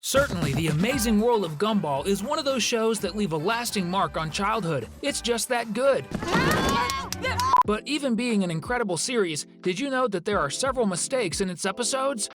Certainly, The Amazing World of Gumball is one of those shows that leave a lasting mark on childhood. It's just that good. But even being an incredible series, did you know that there are several mistakes in its episodes?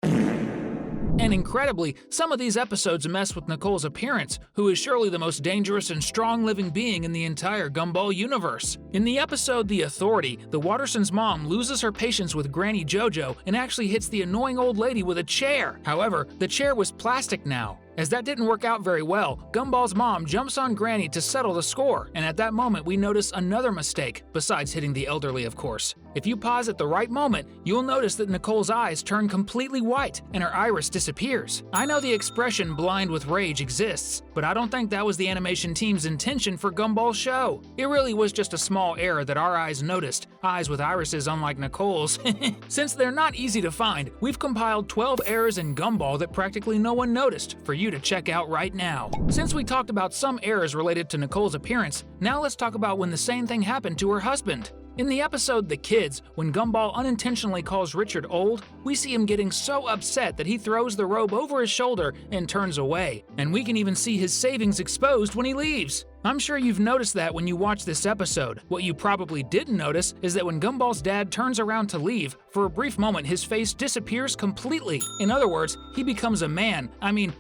And incredibly, some of these episodes mess with Nicole's appearance, who is surely the most dangerous and strong living being in the entire Gumball universe. In the episode The Authority, the Wattersons' mom loses her patience with Granny JoJo and actually hits the annoying old lady with a chair. However, the chair was plastic now. As that didn't work out very well, Gumball's mom jumps on Granny to settle the score, and at that moment we notice another mistake, besides hitting the elderly of course. If you pause at the right moment, you'll notice that Nicole's eyes turn completely white and her iris disappears. I know the expression blind with rage exists, but I don't think that was the animation team's intention for Gumball's show. It really was just a small error that our eyes noticed, eyes with irises unlike Nicole's. Since they're not easy to find, we've compiled 12 errors in Gumball that practically no one noticed for you to check out right now. Since we talked about some errors related to Nicole's appearance, now let's talk about when the same thing happened to her husband. In the episode The Kids, when Gumball unintentionally calls Richard old, we see him getting so upset that he throws the robe over his shoulder and turns away, and we can even see his savings exposed when he leaves. I'm sure you've noticed that when you watch this episode. What you probably didn't notice is that when Gumball's dad turns around to leave, for a brief moment his face disappears completely. In other words, he becomes a man,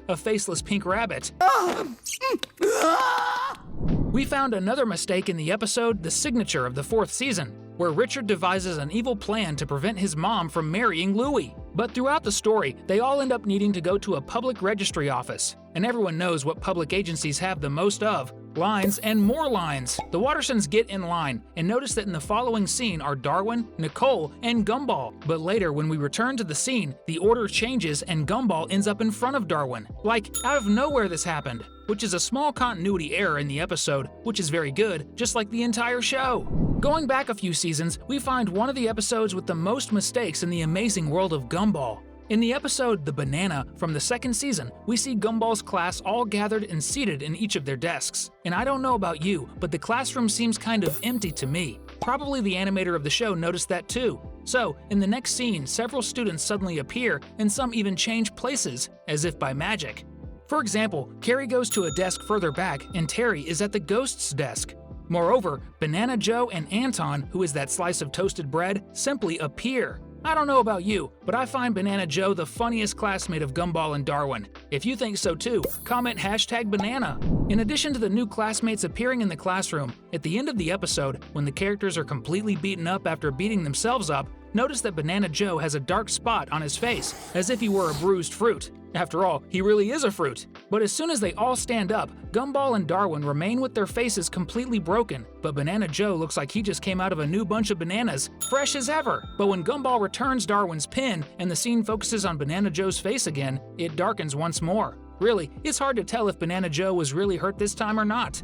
a faceless pink rabbit. We found another mistake in the episode The Signature of the 4th season, where Richard devises an evil plan to prevent his mom from marrying Louie. But throughout the story, they all end up needing to go to a public registry office. And everyone knows what public agencies have the most of: lines and more lines. The Wattersons get in line and notice that in the following scene are Darwin, Nicole, and Gumball. But later, when we return to the scene, the order changes and Gumball ends up in front of Darwin. Like, out of nowhere this happened, which is a small continuity error in the episode, which is very good, just like the entire show. Going back a few seasons, we find one of the episodes with the most mistakes in the amazing world of Gumball. In the episode The Banana from the 2nd season, we see Gumball's class all gathered and seated in each of their desks. And I don't know about you, but the classroom seems kind of empty to me. Probably the animator of the show noticed that too. So, in the next scene, several students suddenly appear, and some even change places, as if by magic. For example, Carrie goes to a desk further back, and Terry is at the ghost's desk. Moreover, Banana Joe and Anton, who is that slice of toasted bread, simply appear. I don't know about you, but I find Banana Joe the funniest classmate of Gumball and Darwin. If you think so too, comment #banana. In addition to the new classmates appearing in the classroom, at the end of the episode, when the characters are completely beaten up after beating themselves up, notice that Banana Joe has a dark spot on his face, as if he were a bruised fruit. After all, he really is a fruit. But as soon as they all stand up, Gumball and Darwin remain with their faces completely broken, but Banana Joe looks like he just came out of a new bunch of bananas, fresh as ever. But when Gumball returns Darwin's pin and the scene focuses on Banana Joe's face again, it darkens once more. Really, it's hard to tell if Banana Joe was really hurt this time or not.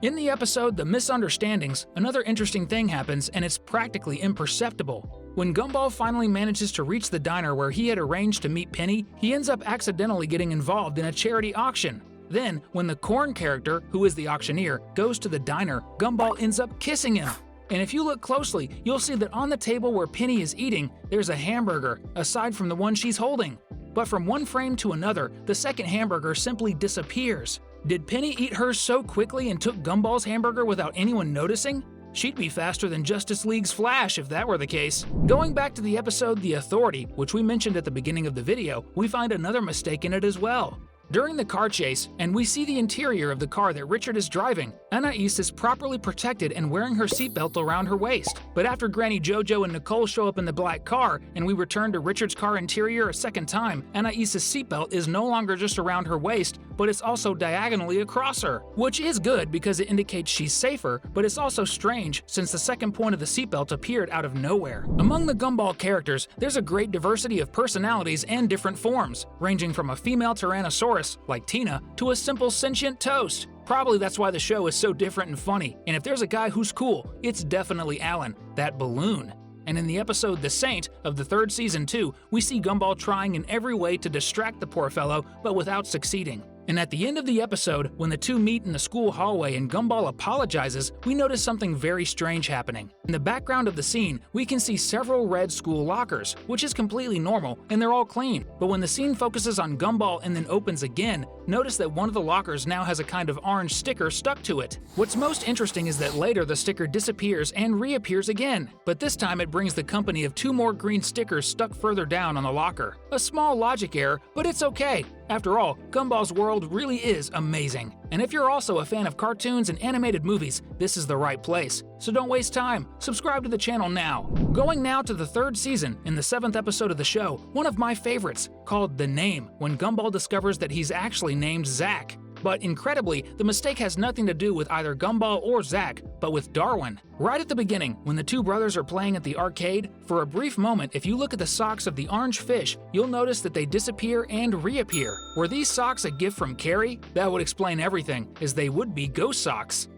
In the episode The Misunderstandings, another interesting thing happens, and it's practically imperceptible. When Gumball finally manages to reach the diner where he had arranged to meet Penny, he ends up accidentally getting involved in a charity auction. Then, when the corn character, who is the auctioneer, goes to the diner, Gumball ends up kissing him. And if you look closely, you'll see that on the table where Penny is eating, there's a hamburger, aside from the one she's holding. But from one frame to another, the second hamburger simply disappears. Did Penny eat hers so quickly and took Gumball's hamburger without anyone noticing? She'd be faster than Justice League's Flash if that were the case. Going back to the episode The Authority, which we mentioned at the beginning of the video, we find another mistake in it as well. During the car chase, and we see the interior of the car that Richard is driving, Anais is properly protected and wearing her seatbelt around her waist. But after Granny JoJo and Nicole show up in the black car, and we return to Richard's car interior a second time, Anais' seatbelt is no longer just around her waist, but it's also diagonally across her. Which is good because it indicates she's safer, but it's also strange since the second point of the seatbelt appeared out of nowhere. Among the Gumball characters, there's a great diversity of personalities and different forms, ranging from a female Tyrannosaurus, like Tina, to a simple sentient toast. Probably that's why the show is so different and funny, and if there's a guy who's cool, it's definitely Alan, that balloon. And in the episode The Saint of the 3rd season too, we see Gumball trying in every way to distract the poor fellow, but without succeeding. And at the end of the episode, when the two meet in the school hallway and Gumball apologizes, we notice something very strange happening. In the background of the scene, we can see several red school lockers, which is completely normal and they're all clean. But when the scene focuses on Gumball and then opens again, notice that one of the lockers now has a kind of orange sticker stuck to it. What's most interesting is that later the sticker disappears and reappears again, but this time it brings the company of two more green stickers stuck further down on the locker. A small logic error, but it's okay. After all, Gumball's world really is amazing. And if you're also a fan of cartoons and animated movies, this is the right place. So don't waste time, subscribe to the channel now. Going now to the third season, in the 7th episode of the show, one of my favorites, called The Name, when Gumball discovers that he's actually named Zack. But incredibly, the mistake has nothing to do with either Gumball or Zack, but with Darwin. Right at the beginning, when the two brothers are playing at the arcade, for a brief moment, if you look at the socks of the orange fish, you'll notice that they disappear and reappear. Were these socks a gift from Carrie? That would explain everything, as they would be ghost socks.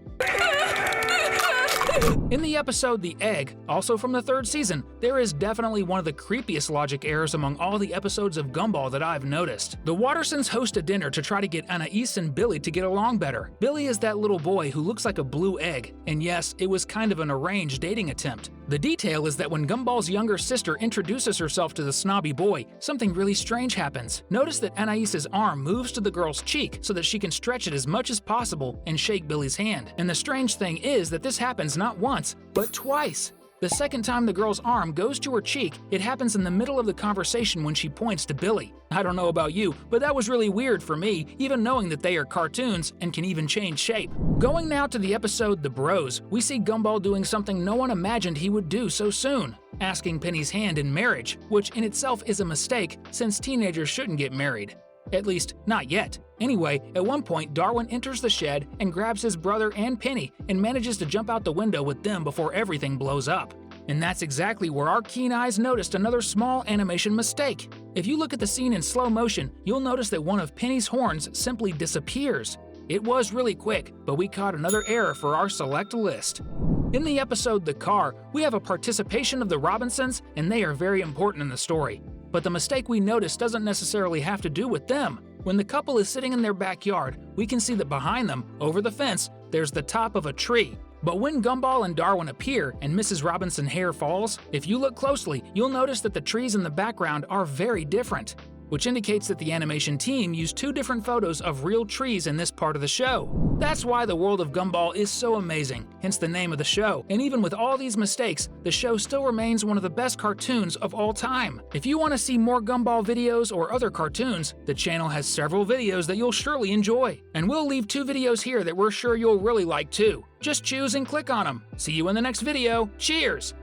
In the episode The Egg, also from the 3rd season, there is definitely one of the creepiest logic errors among all the episodes of Gumball that I've noticed. The Wattersons host a dinner to try to get Anais and Billy to get along better. Billy is that little boy who looks like a blue egg, and yes, it was kind of an arranged dating attempt. The detail is that when Gumball's younger sister introduces herself to the snobby boy, something really strange happens. Notice that Anais's arm moves to the girl's cheek so that she can stretch it as much as possible and shake Billy's hand. And the strange thing is that this happens not once, but twice. The second time the girl's arm goes to her cheek, it happens in the middle of the conversation when she points to Billy. I don't know about you, but that was really weird for me, even knowing that they are cartoons and can even change shape. Going now to the episode The Bros, we see Gumball doing something no one imagined he would do so soon, asking Penny's hand in marriage, which in itself is a mistake since teenagers shouldn't get married. At least, not yet. Anyway, at one point, Darwin enters the shed and grabs his brother and Penny and manages to jump out the window with them before everything blows up. And that's exactly where our keen eyes noticed another small animation mistake. If you look at the scene in slow motion, you'll notice that one of Penny's horns simply disappears. It was really quick, but we caught another error for our select list. In the episode The Car, we have a participation of the Robinsons, and they are very important in the story. But the mistake we notice doesn't necessarily have to do with them. When the couple is sitting in their backyard, we can see that behind them, over the fence, there's the top of a tree. But when Gumball and Darwin appear and Mrs. Robinson's hair falls, if you look closely, you'll notice that the trees in the background are very different, which indicates that the animation team used two different photos of real trees in this part of the show. That's why the world of Gumball is so amazing, hence the name of the show. And even with all these mistakes, the show still remains one of the best cartoons of all time. If you want to see more Gumball videos or other cartoons, the channel has several videos that you'll surely enjoy. And we'll leave 2 videos here that we're sure you'll really like too. Just choose and click on them. See you in the next video. Cheers!